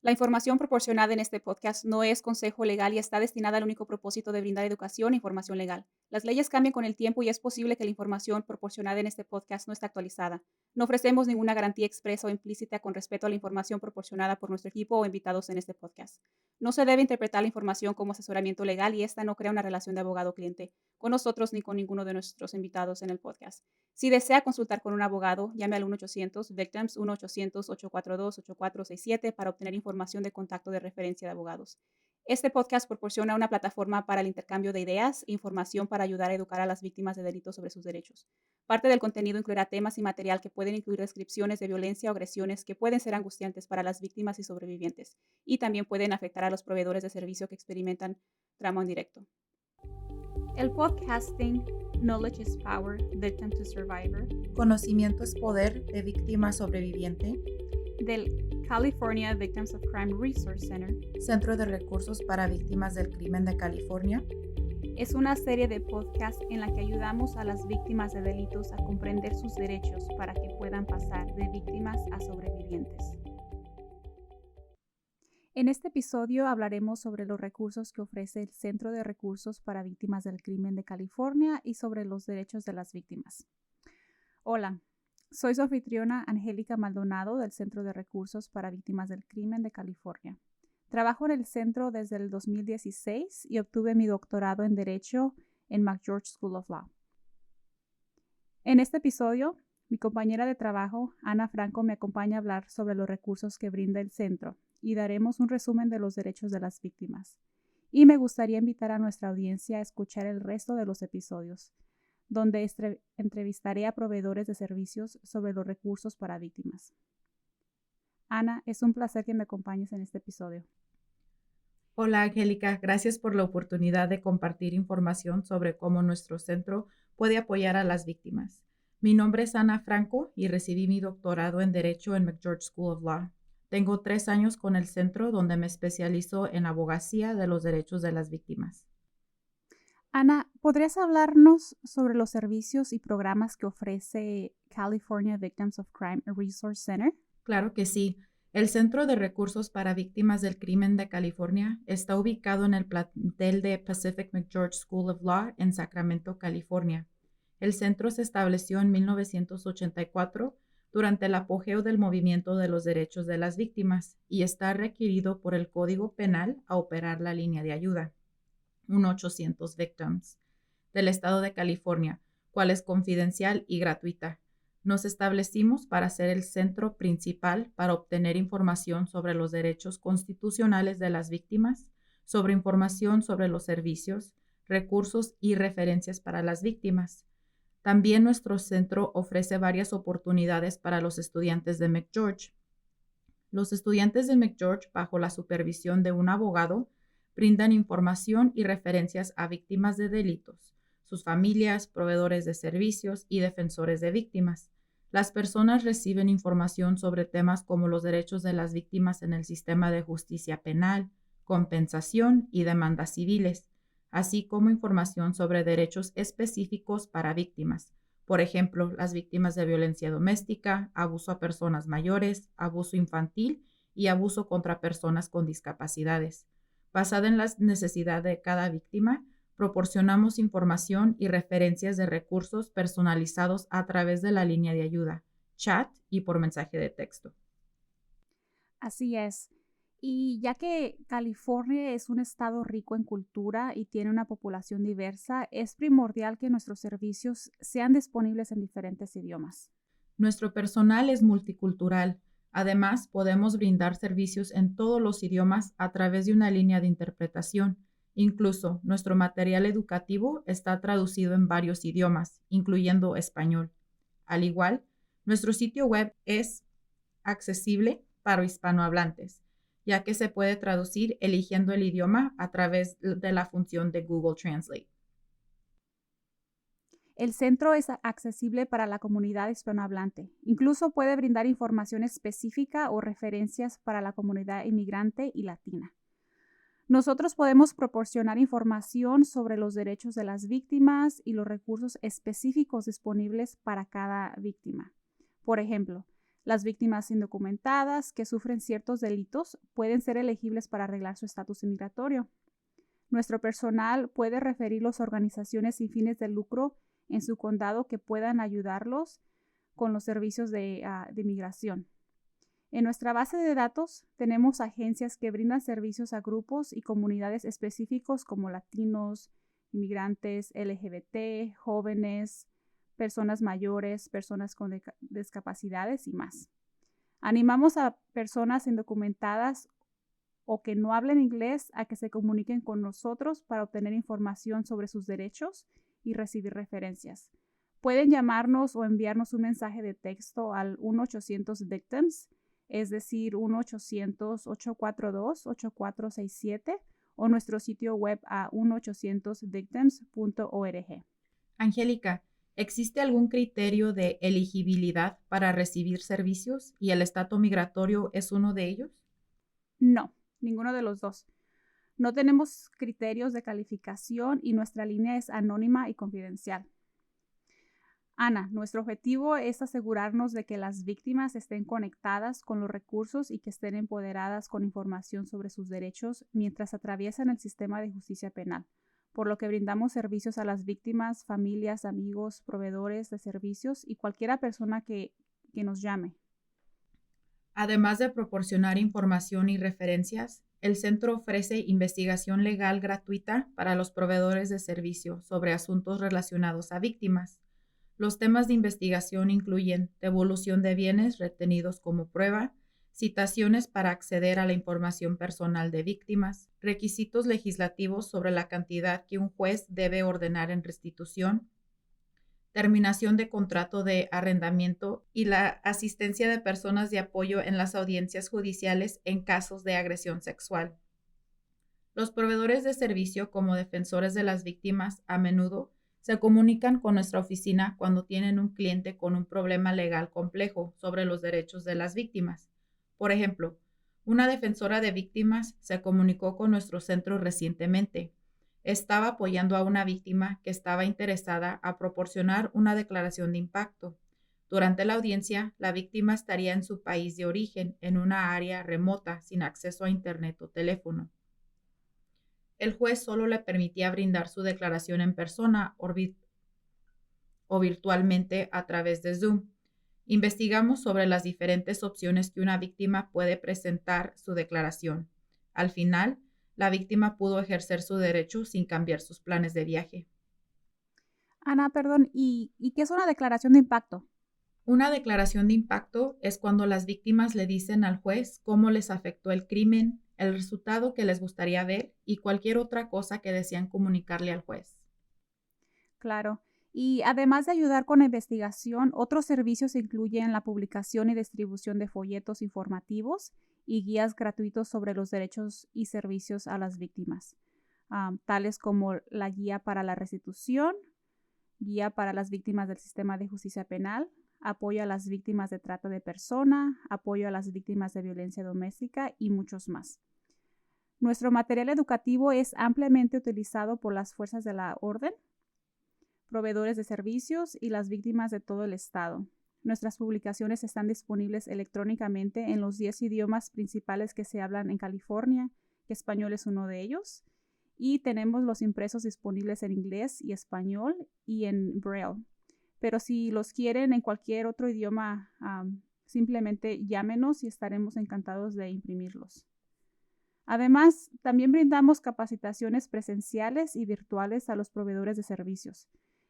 La información proporcionada en este podcast no es consejo legal y está destinada al único propósito de brindar educación e información legal. Las leyes cambian con el tiempo y es posible que la información proporcionada en este podcast no esté actualizada. No ofrecemos ninguna garantía expresa o implícita con respecto a la información proporcionada por nuestro equipo o invitados en este podcast. No se debe interpretar la información como asesoramiento legal y esta no crea una relación de abogado-cliente con nosotros ni con ninguno de nuestros invitados en el podcast. Si desea consultar con un abogado, llame al 1-800-VICTIMS, 1-800-842-8467 para obtener información de contacto de referencia de abogados. Este podcast proporciona una plataforma para el intercambio de ideas e información para ayudar a educar a las víctimas de delitos sobre sus derechos. Parte del contenido incluirá temas y material que pueden incluir descripciones de violencia o agresiones que pueden ser angustiantes para las víctimas y sobrevivientes, y también pueden afectar a los proveedores de servicio que experimentan trauma indirecto. El podcasting Knowledge is Power, Victim to Survivor, Conocimiento es poder de víctima sobreviviente, del California Victims of Crime Resource Center, Centro de Recursos para Víctimas del Crimen de California, es una serie de podcasts en la que ayudamos a las víctimas de delitos a comprender sus derechos para que puedan pasar de víctimas a sobrevivientes. En este episodio hablaremos sobre los recursos que ofrece el Centro de Recursos para Víctimas del Crimen de California y sobre los derechos de las víctimas. Hola, soy su anfitriona Angélica Maldonado del Centro de Recursos para Víctimas del Crimen de California. Trabajo en el centro desde el 2016 y obtuve mi doctorado en Derecho en McGeorge School of Law. En este episodio, mi compañera de trabajo, Ana Franco, me acompaña a hablar sobre los recursos que brinda el centro y daremos un resumen de los derechos de las víctimas. Y me gustaría invitar a nuestra audiencia a escuchar el resto de los episodios, donde entrevistaré a proveedores de servicios sobre los recursos para víctimas. Ana, es un placer que me acompañes en este episodio. Hola Angélica, gracias por la oportunidad de compartir información sobre cómo nuestro centro puede apoyar a las víctimas. Mi nombre es Ana Franco y recibí mi doctorado en Derecho en McGeorge School of Law. Tengo 3 años con el centro donde me especializo en abogacía de los derechos de las víctimas. Ana, ¿podrías hablarnos sobre los servicios y programas que ofrece California Victims of Crime Resource Center? Claro que sí. El Centro de Recursos para Víctimas del Crimen de California está ubicado en el plantel de Pacific McGeorge School of Law en Sacramento, California. El centro se estableció en 1984 durante el apogeo del movimiento de los derechos de las víctimas y está requerido por el Código Penal a operar la línea de ayuda, 1-800-VICTIMS, del estado de California, cual es confidencial y gratuita. Nos establecimos para ser el centro principal para obtener información sobre los derechos constitucionales de las víctimas, sobre información sobre los servicios, recursos y referencias para las víctimas. También nuestro centro ofrece varias oportunidades para los estudiantes de McGeorge. Los estudiantes de McGeorge, bajo la supervisión de un abogado, brindan información y referencias a víctimas de delitos, sus familias, proveedores de servicios y defensores de víctimas. Las personas reciben información sobre temas como los derechos de las víctimas en el sistema de justicia penal, compensación y demandas civiles, así como información sobre derechos específicos para víctimas. Por ejemplo, las víctimas de violencia doméstica, abuso a personas mayores, abuso infantil y abuso contra personas con discapacidades. Basada en las necesidades de cada víctima, proporcionamos información y referencias de recursos personalizados a través de la línea de ayuda, chat y por mensaje de texto. Así es. Y ya que California es un estado rico en cultura y tiene una población diversa, es primordial que nuestros servicios sean disponibles en diferentes idiomas. Nuestro personal es multicultural. Además, podemos brindar servicios en todos los idiomas a través de una línea de interpretación. Incluso, nuestro material educativo está traducido en varios idiomas, incluyendo español. Al igual, nuestro sitio web es accesible para hispanohablantes, ya que se puede traducir eligiendo el idioma a través de la función de Google Translate. El centro es accesible para la comunidad hispanohablante. Incluso puede brindar información específica o referencias para la comunidad inmigrante y latina. Nosotros podemos proporcionar información sobre los derechos de las víctimas y los recursos específicos disponibles para cada víctima. Por ejemplo, Las víctimas indocumentadas que sufren ciertos delitos pueden ser elegibles para arreglar su estatus inmigratorio. Nuestro personal puede referirlos a organizaciones sin fines de lucro en su condado que puedan ayudarlos con los servicios de inmigración. En nuestra base de datos tenemos agencias que brindan servicios a grupos y comunidades específicos como latinos, inmigrantes, LGBT, jóvenes, personas mayores, personas con discapacidades y más. Animamos a personas indocumentadas o que no hablen inglés a que se comuniquen con nosotros para obtener información sobre sus derechos y recibir referencias. Pueden llamarnos o enviarnos un mensaje de texto al 1-800-VICTIMS, es decir, 1-800-842-8467 o nuestro sitio web a 1-800-VICTIMS.org. Angélica, ¿existe algún criterio de elegibilidad para recibir servicios y el estatus migratorio es uno de ellos? No, ninguno de los dos. No tenemos criterios de calificación y nuestra línea es anónima y confidencial. Ana, nuestro objetivo es asegurarnos de que las víctimas estén conectadas con los recursos y que estén empoderadas con información sobre sus derechos mientras atraviesan el sistema de justicia penal, por lo que brindamos servicios a las víctimas, familias, amigos, proveedores de servicios y cualquiera persona que nos llame. Además de proporcionar información y referencias, el centro ofrece investigación legal gratuita para los proveedores de servicio sobre asuntos relacionados a víctimas. Los temas de investigación incluyen devolución de bienes retenidos como prueba, citaciones para acceder a la información personal de víctimas, requisitos legislativos sobre la cantidad que un juez debe ordenar en restitución, terminación de contrato de arrendamiento y la asistencia de personas de apoyo en las audiencias judiciales en casos de agresión sexual. Los proveedores de servicio como defensores de las víctimas a menudo se comunican con nuestra oficina cuando tienen un cliente con un problema legal complejo sobre los derechos de las víctimas. Por ejemplo, una defensora de víctimas se comunicó con nuestro centro recientemente. Estaba apoyando a una víctima que estaba interesada a proporcionar una declaración de impacto. Durante la audiencia, la víctima estaría en su país de origen, en una área remota, sin acceso a internet o teléfono. El juez solo le permitía brindar su declaración en persona o virtualmente a través de Zoom. Investigamos sobre las diferentes opciones que una víctima puede presentar su declaración. Al final, la víctima pudo ejercer su derecho sin cambiar sus planes de viaje. Ana, perdón, ¿y qué es una declaración de impacto? Una declaración de impacto es cuando las víctimas le dicen al juez cómo les afectó el crimen, el resultado que les gustaría ver y cualquier otra cosa que desean comunicarle al juez. Claro. Y además de ayudar con la investigación, otros servicios incluyen la publicación y distribución de folletos informativos y guías gratuitos sobre los derechos y servicios a las víctimas, tales como la guía para la restitución, guía para las víctimas del sistema de justicia penal, apoyo a las víctimas de trata de persona, apoyo a las víctimas de violencia doméstica y muchos más. Nuestro material educativo es ampliamente utilizado por las fuerzas de la orden, proveedores de servicios y las víctimas de todo el estado. Nuestras publicaciones están disponibles electrónicamente en los 10 idiomas principales que se hablan en California, que español es uno de ellos, y tenemos los impresos disponibles en inglés y español y en Braille. Pero si los quieren en cualquier otro idioma, simplemente llámenos y estaremos encantados de imprimirlos. Además, también brindamos capacitaciones presenciales y virtuales a los proveedores de servicios.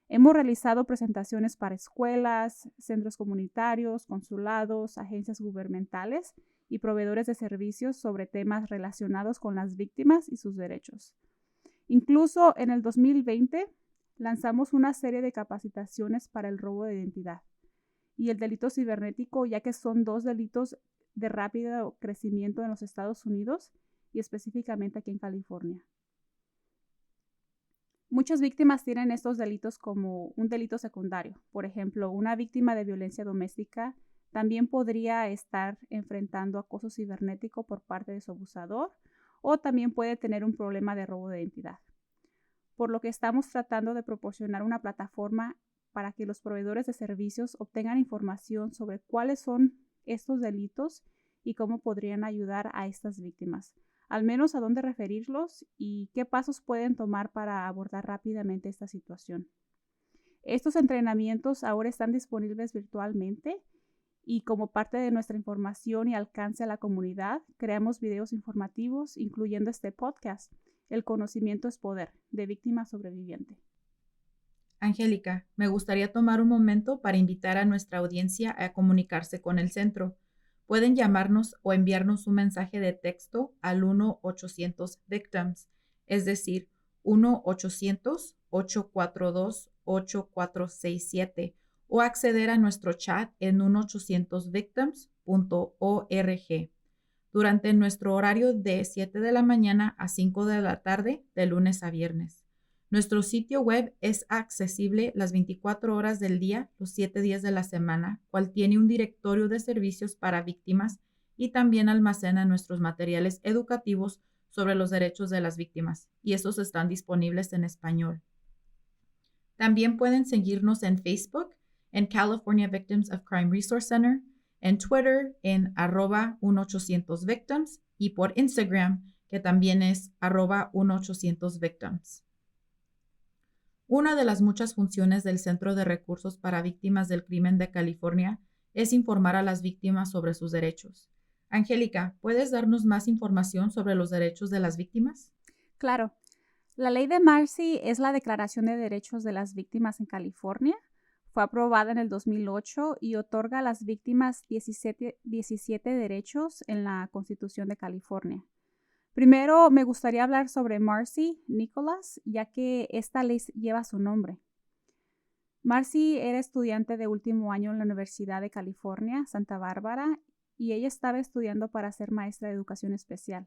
Hemos realizado presentaciones para escuelas, centros comunitarios, consulados, agencias gubernamentales y proveedores de servicios sobre temas relacionados con las víctimas y sus derechos. Incluso en el 2020 lanzamos una serie de capacitaciones para el robo de identidad y el delito cibernético, ya que son dos delitos de rápido crecimiento en los Estados Unidos y específicamente aquí en California. Muchas víctimas tienen estos delitos como un delito secundario. Por ejemplo, una víctima de violencia doméstica también podría estar enfrentando acoso cibernético por parte de su abusador o también puede tener un problema de robo de identidad. Por lo que estamos tratando de proporcionar una plataforma para que los proveedores de servicios obtengan información sobre cuáles son estos delitos y cómo podrían ayudar a estas víctimas, al menos a dónde referirlos y qué pasos pueden tomar para abordar rápidamente esta situación. Estos entrenamientos ahora están disponibles virtualmente y como parte de nuestra información y alcance a la comunidad, creamos videos informativos, incluyendo este podcast, El conocimiento es poder, de víctima sobreviviente. Angélica, me gustaría tomar un momento para invitar a nuestra audiencia a comunicarse con el centro. Pueden llamarnos o enviarnos un mensaje de texto al 1-800-VICTIMS, es decir, 1-800-842-8467, o acceder a nuestro chat en 1-800-VICTIMS.org durante nuestro horario de 7 de la mañana a 5 de la tarde, de lunes a viernes. Nuestro sitio web es accesible las 24 horas del día, los 7 días de la semana, cual tiene un directorio de servicios para víctimas y también almacena nuestros materiales educativos sobre los derechos de las víctimas, y esos están disponibles en español. También pueden seguirnos en Facebook, en California Victims of Crime Resource Center, en Twitter, en @1800victims, y por Instagram, que también es @1800victims. Una de las muchas funciones del Centro de Recursos para Víctimas del Crimen de California es informar a las víctimas sobre sus derechos. Angélica, ¿puedes darnos más información sobre los derechos de las víctimas? Claro. La ley de Marcy es la Declaración de Derechos de las Víctimas en California. Fue aprobada en el 2008 y otorga a las víctimas 17 derechos en la Constitución de California. Primero, me gustaría hablar sobre Marcy Nicholas, ya que esta ley lleva su nombre. Marcy era estudiante de último año en la Universidad de California, Santa Bárbara, y ella estaba estudiando para ser maestra de educación especial.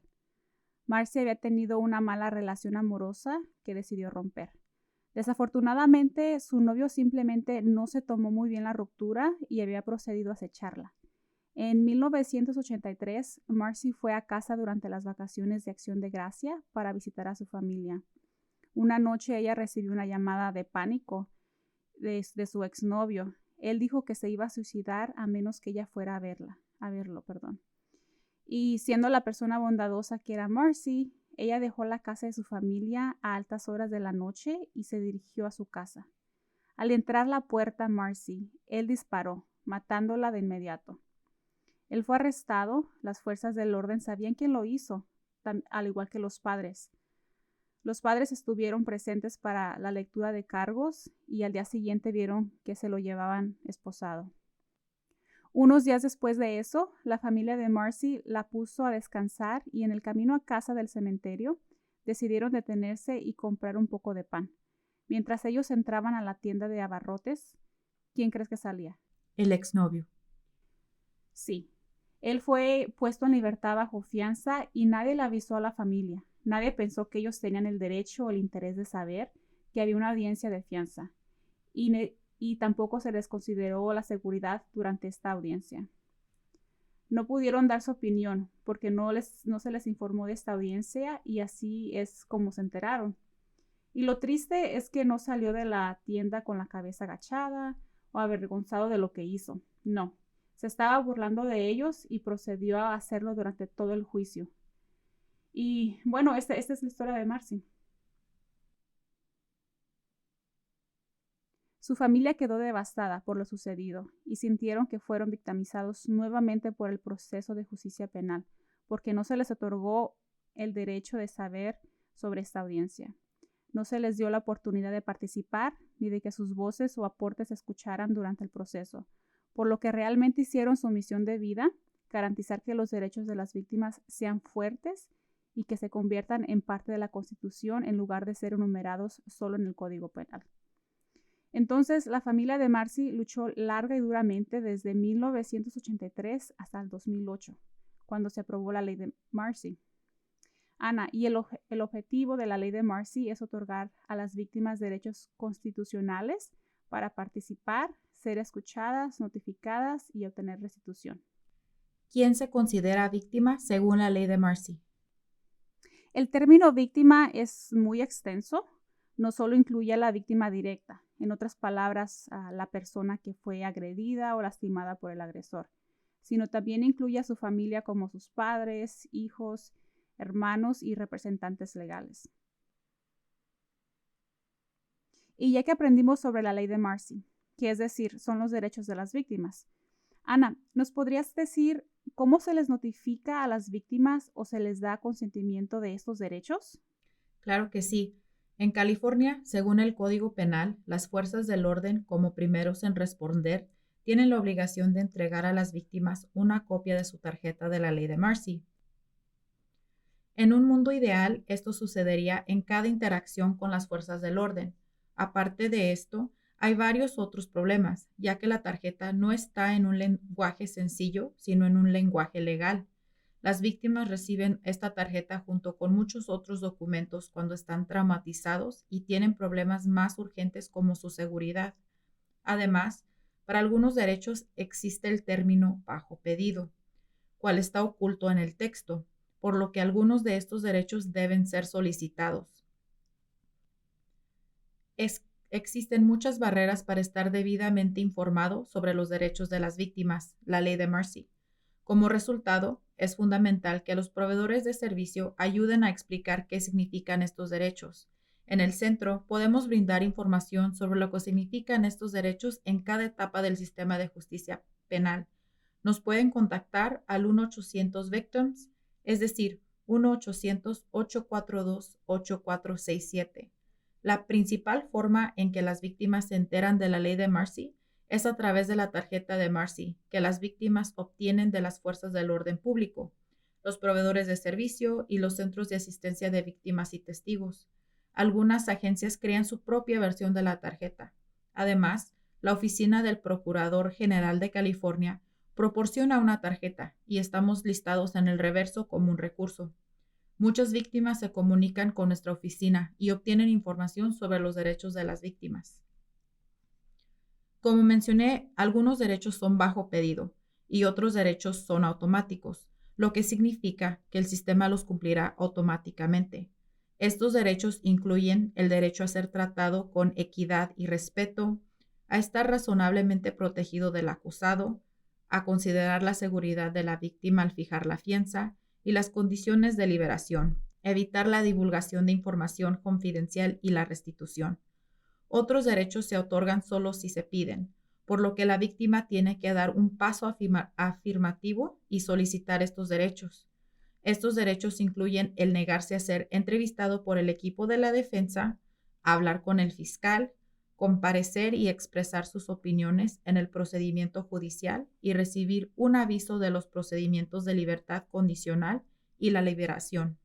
Marcy había tenido una mala relación amorosa que decidió romper. Desafortunadamente, su novio simplemente no se tomó muy bien la ruptura y había procedido a acecharla. En 1983, Marcy fue a casa durante las vacaciones de Acción de Gracia para visitar a su familia. Una noche ella recibió una llamada de pánico de su exnovio. Él dijo que se iba a suicidar a menos que ella fuera a verlo. Y siendo la persona bondadosa que era Marcy, ella dejó la casa de su familia a altas horas de la noche y se dirigió a su casa. Al entrar la puerta Marcy, él disparó, matándola de inmediato. Él fue arrestado. Las fuerzas del orden sabían quién lo hizo, al igual que los padres. Los padres estuvieron presentes para la lectura de cargos y al día siguiente vieron que se lo llevaban esposado. Unos días después de eso, la familia de Marcy la puso a descansar y en el camino a casa del cementerio decidieron detenerse y comprar un poco de pan. Mientras ellos entraban a la tienda de abarrotes, ¿quién crees que salía? El exnovio. Sí. Él fue puesto en libertad bajo fianza y nadie le avisó a la familia. Nadie pensó que ellos tenían el derecho o el interés de saber que había una audiencia de fianza. Y tampoco se les consideró la seguridad durante esta audiencia. No pudieron dar su opinión porque no se les informó de esta audiencia y así es como se enteraron. Y lo triste es que no salió de la tienda con la cabeza agachada o avergonzado de lo que hizo. No. Se estaba burlando de ellos y procedió a hacerlo durante todo el juicio. Y bueno, esta es la historia de Marcy. Su familia quedó devastada por lo sucedido y sintieron que fueron victimizados nuevamente por el proceso de justicia penal, porque no se les otorgó el derecho de saber sobre esta audiencia. No se les dio la oportunidad de participar ni de que sus voces o aportes se escucharan durante el proceso, por lo que realmente hicieron su misión de vida, garantizar que los derechos de las víctimas sean fuertes y que se conviertan en parte de la Constitución en lugar de ser enumerados solo en el Código Penal. Entonces, la familia de Marcy luchó larga y duramente desde 1983 hasta el 2008, cuando se aprobó la ley de Marcy. Ana, y el objetivo de la ley de Marcy es otorgar a las víctimas derechos constitucionales para participar, ser escuchadas, notificadas y obtener restitución. ¿Quién se considera víctima según la ley de Marcy? El término víctima es muy extenso. No solo incluye a la víctima directa, en otras palabras, a la persona que fue agredida o lastimada por el agresor, sino también incluye a su familia como sus padres, hijos, hermanos y representantes legales. Y ya que aprendimos sobre la ley de Marcy, que es decir, son los derechos de las víctimas, Ana, ¿nos podrías decir cómo se les notifica a las víctimas o se les da consentimiento de estos derechos? Claro que sí. En California, según el Código Penal, las fuerzas del orden, como primeros en responder, tienen la obligación de entregar a las víctimas una copia de su tarjeta de la ley de Marcy. En un mundo ideal, esto sucedería en cada interacción con las fuerzas del orden. Aparte de esto, hay varios otros problemas, ya que la tarjeta no está en un lenguaje sencillo, sino en un lenguaje legal. Las víctimas reciben esta tarjeta junto con muchos otros documentos cuando están traumatizados y tienen problemas más urgentes como su seguridad. Además, para algunos derechos existe el término bajo pedido, cual está oculto en el texto, por lo que algunos de estos derechos deben ser solicitados. Existen muchas barreras para estar debidamente informado sobre los derechos de las víctimas, la ley de Marcy. Como resultado, es fundamental que los proveedores de servicio ayuden a explicar qué significan estos derechos. En el centro, podemos brindar información sobre lo que significan estos derechos en cada etapa del sistema de justicia penal. Nos pueden contactar al 1-800-VICTIMS, es decir, 1-800-842-8467. La principal forma en que las víctimas se enteran de la ley de Marcy es a través de la tarjeta de Marcy que las víctimas obtienen de las fuerzas del orden público, los proveedores de servicio y los centros de asistencia de víctimas y testigos. Algunas agencias crean su propia versión de la tarjeta. Además, la Oficina del Procurador General de California proporciona una tarjeta y estamos listados en el reverso como un recurso. Muchas víctimas se comunican con nuestra oficina y obtienen información sobre los derechos de las víctimas. Como mencioné, algunos derechos son bajo pedido y otros derechos son automáticos, lo que significa que el sistema los cumplirá automáticamente. Estos derechos incluyen el derecho a ser tratado con equidad y respeto, a estar razonablemente protegido del acusado, a considerar la seguridad de la víctima al fijar la fianza y las condiciones de liberación, evitar la divulgación de información confidencial y la restitución. Otros derechos se otorgan solo si se piden, por lo que la víctima tiene que dar un paso afirmativo y solicitar estos derechos. Estos derechos incluyen el negarse a ser entrevistado por el equipo de la defensa, hablar con el fiscal, comparecer y expresar sus opiniones en el procedimiento judicial y recibir un aviso de los procedimientos de libertad condicional y la liberación.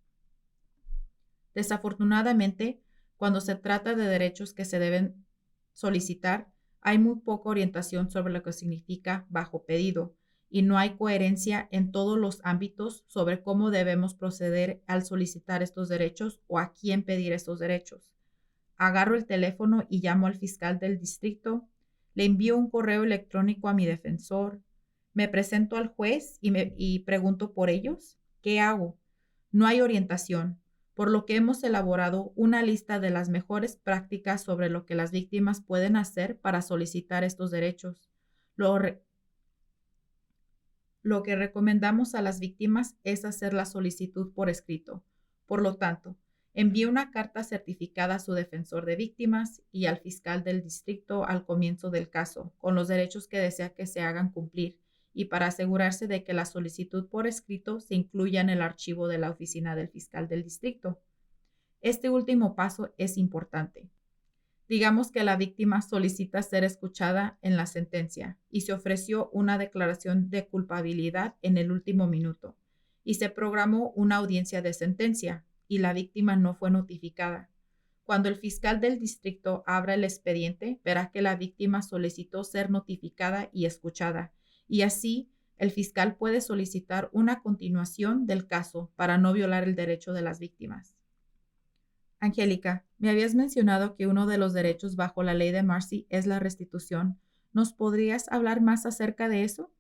Desafortunadamente, cuando se trata de derechos que se deben solicitar, hay muy poca orientación sobre lo que significa bajo pedido y no hay coherencia en todos los ámbitos sobre cómo debemos proceder al solicitar estos derechos o a quién pedir estos derechos. Agarro el teléfono y llamo al fiscal del distrito, le envío un correo electrónico a mi defensor, me presento al juez y pregunto por ellos. ¿Qué hago? No hay orientación, por lo que hemos elaborado una lista de las mejores prácticas sobre lo que las víctimas pueden hacer para solicitar estos derechos. Lo que recomendamos a las víctimas es hacer la solicitud por escrito. Por lo tanto, envíe una carta certificada a su defensor de víctimas y al fiscal del distrito al comienzo del caso, con los derechos que desea que se hagan cumplir y para asegurarse de que la solicitud por escrito se incluya en el archivo de la oficina del fiscal del distrito. Este último paso es importante. Digamos que la víctima solicita ser escuchada en la sentencia y se ofreció una declaración de culpabilidad en el último minuto y se programó una audiencia de sentencia y la víctima no fue notificada. Cuando el fiscal del distrito abra el expediente, verá que la víctima solicitó ser notificada y escuchada y así el fiscal puede solicitar una continuación del caso para no violar el derecho de las víctimas. Angélica, me habías mencionado que uno de los derechos bajo la ley de Marcy es la restitución. ¿Nos podrías hablar más acerca de eso?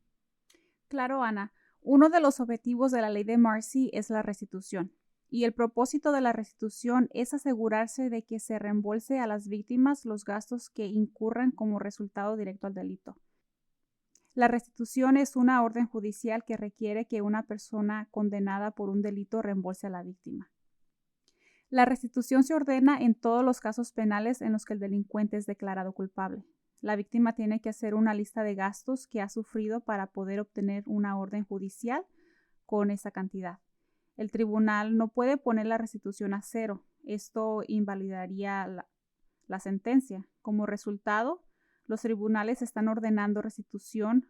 Claro, Ana. Uno de los objetivos de la ley de Marcy es la restitución. Y el propósito de la restitución es asegurarse de que se reembolse a las víctimas los gastos que incurran como resultado directo al delito. La restitución es una orden judicial que requiere que una persona condenada por un delito reembolse a la víctima. La restitución se ordena en todos los casos penales en los que el delincuente es declarado culpable. La víctima tiene que hacer una lista de gastos que ha sufrido para poder obtener una orden judicial con esa cantidad. El tribunal no puede poner la restitución a cero. Esto invalidaría la sentencia. Como resultado, los tribunales están ordenando restitución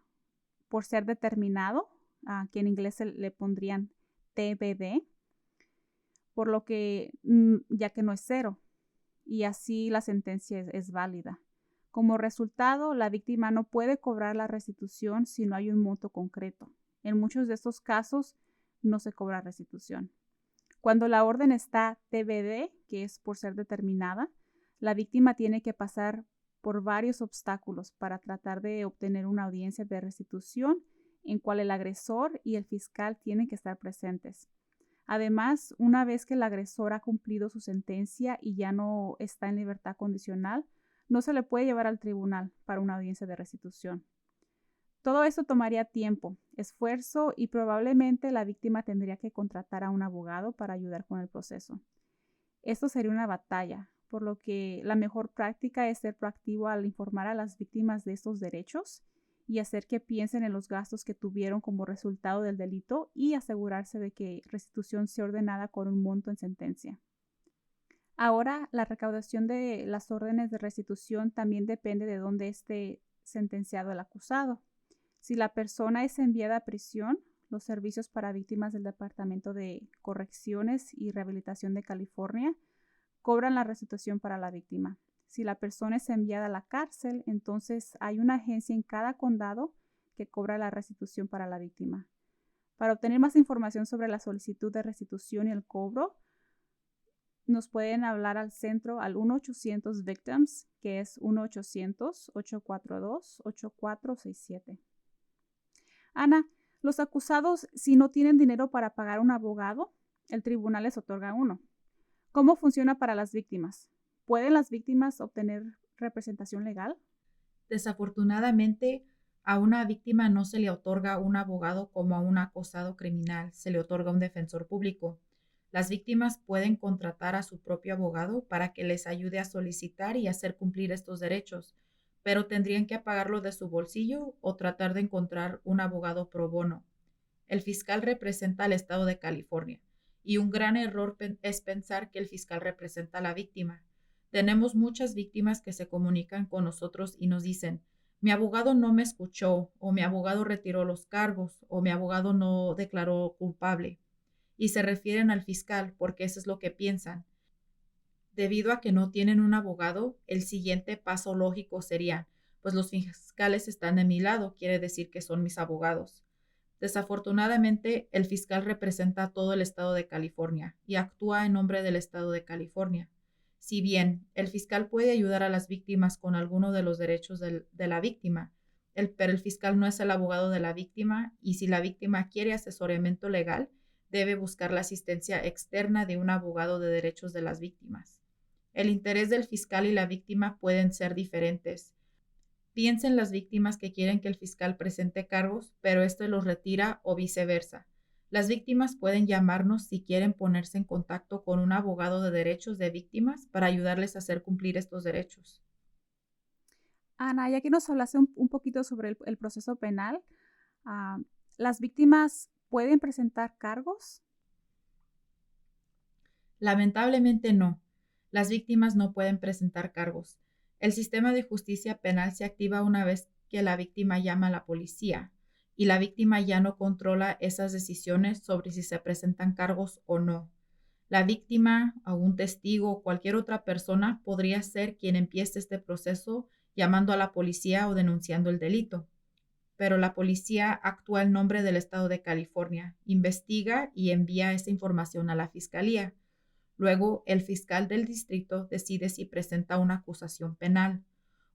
por ser determinado, que en inglés le pondrían TBD, por lo que ya que no es cero, y así la sentencia es válida. Como resultado, la víctima no puede cobrar la restitución si no hay un monto concreto. En muchos de estos casos no se cobra restitución. Cuando la orden está TBD, que es por ser determinada, la víctima tiene que pasar por varios obstáculos para tratar de obtener una audiencia de restitución en cual el agresor y el fiscal tienen que estar presentes. Además, una vez que el agresor ha cumplido su sentencia y ya no está en libertad condicional, no se le puede llevar al tribunal para una audiencia de restitución. Todo esto tomaría tiempo, esfuerzo y probablemente la víctima tendría que contratar a un abogado para ayudar con el proceso. Esto sería una batalla, por lo que la mejor práctica es ser proactivo al informar a las víctimas de estos derechos y hacer que piensen en los gastos que tuvieron como resultado del delito y asegurarse de que restitución sea ordenada con un monto en sentencia. Ahora, la recaudación de las órdenes de restitución también depende de dónde esté sentenciado el acusado. Si la persona es enviada a prisión, los servicios para víctimas del Departamento de Correcciones y Rehabilitación de California cobran la restitución para la víctima. Si la persona es enviada a la cárcel, entonces hay una agencia en cada condado que cobra la restitución para la víctima. Para obtener más información sobre la solicitud de restitución y el cobro, nos pueden hablar al centro al 1-800-VICTIMS, que es 1-800-842-8467. Ana, los acusados, si no tienen dinero para pagar un abogado, el tribunal les otorga uno. ¿Cómo funciona para las víctimas? ¿Pueden las víctimas obtener representación legal? Desafortunadamente, a una víctima no se le otorga un abogado como a un acusado criminal, se le otorga un defensor público. Las víctimas pueden contratar a su propio abogado para que les ayude a solicitar y hacer cumplir estos derechos, pero tendrían que pagarlo de su bolsillo o tratar de encontrar un abogado pro bono. El fiscal representa al estado de California y un gran error es pensar que el fiscal representa a la víctima. Tenemos muchas víctimas que se comunican con nosotros y nos dicen, mi abogado no me escuchó, o mi abogado retiró los cargos, o mi abogado no declaró culpable. Y se refieren al fiscal porque eso es lo que piensan. Debido a que no tienen un abogado, el siguiente paso lógico sería, pues los fiscales están de mi lado, quiere decir que son mis abogados. Desafortunadamente, el fiscal representa a todo el estado de California y actúa en nombre del estado de California. Si bien el fiscal puede ayudar a las víctimas con alguno de los derechos de la víctima, pero el fiscal no es el abogado de la víctima y si la víctima quiere asesoramiento legal, debe buscar la asistencia externa de un abogado de derechos de las víctimas. El interés del fiscal y la víctima pueden ser diferentes. Piensa en las víctimas que quieren que el fiscal presente cargos, pero éste los retira o viceversa. Las víctimas pueden llamarnos si quieren ponerse en contacto con un abogado de derechos de víctimas para ayudarles a hacer cumplir estos derechos. Ana, ya que nos hablaste un poquito sobre el proceso penal, ¿las víctimas pueden presentar cargos? Lamentablemente no. Las víctimas no pueden presentar cargos. El sistema de justicia penal se activa una vez que la víctima llama a la policía y la víctima ya no controla esas decisiones sobre si se presentan cargos o no. La víctima o un testigo o cualquier otra persona podría ser quien empiece este proceso llamando a la policía o denunciando el delito. Pero la policía actúa en nombre del estado de California, investiga y envía esa información a la fiscalía. Luego, el fiscal del distrito decide si presenta una acusación penal.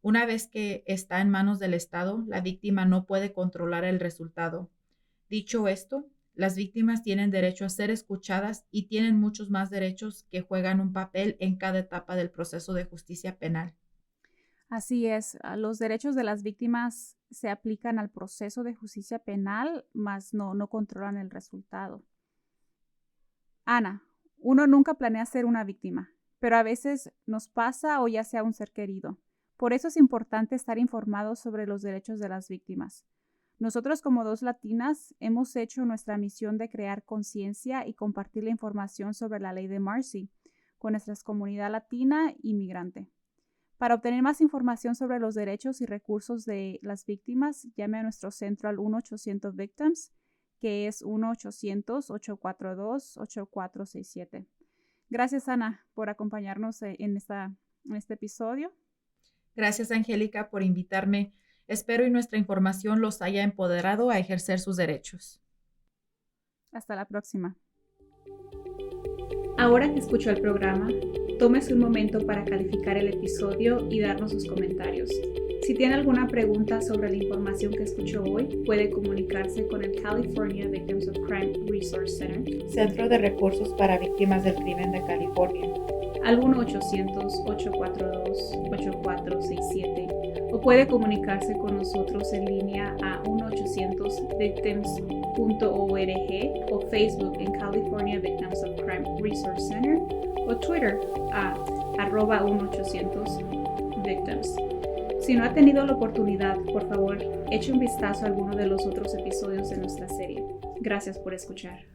Una vez que está en manos del Estado, la víctima no puede controlar el resultado. Dicho esto, las víctimas tienen derecho a ser escuchadas y tienen muchos más derechos que juegan un papel en cada etapa del proceso de justicia penal. Así es, los derechos de las víctimas se aplican al proceso de justicia penal, mas no controlan el resultado. Ana, uno nunca planea ser una víctima, pero a veces nos pasa o ya sea un ser querido. Por eso es importante estar informados sobre los derechos de las víctimas. Nosotros como dos latinas hemos hecho nuestra misión de crear conciencia y compartir la información sobre la ley de Marcy con nuestra comunidad latina y migrante. Para obtener más información sobre los derechos y recursos de las víctimas, llame a nuestro centro al 1-800-VICTIMS, que es 1-800-842-8467. Gracias, Ana, por acompañarnos en este episodio. Gracias, Angélica, por invitarme. Espero y nuestra información los haya empoderado a ejercer sus derechos. Hasta la próxima. Ahora que escuchó el programa, tómese un momento para calificar el episodio y darnos sus comentarios. Si tiene alguna pregunta sobre la información que escuchó hoy, puede comunicarse con el California Victims of Crime Resource Center, Centro de Recursos para Víctimas del Crimen de California, al 1-800-842-8467, o puede comunicarse con nosotros en línea a 1-800-VICTIMS.org o Facebook en California Victims of Crime Resource Center o Twitter a @1-800-VICTIMS. Si no ha tenido la oportunidad, por favor, eche un vistazo a alguno de los otros episodios de nuestra serie. Gracias por escuchar.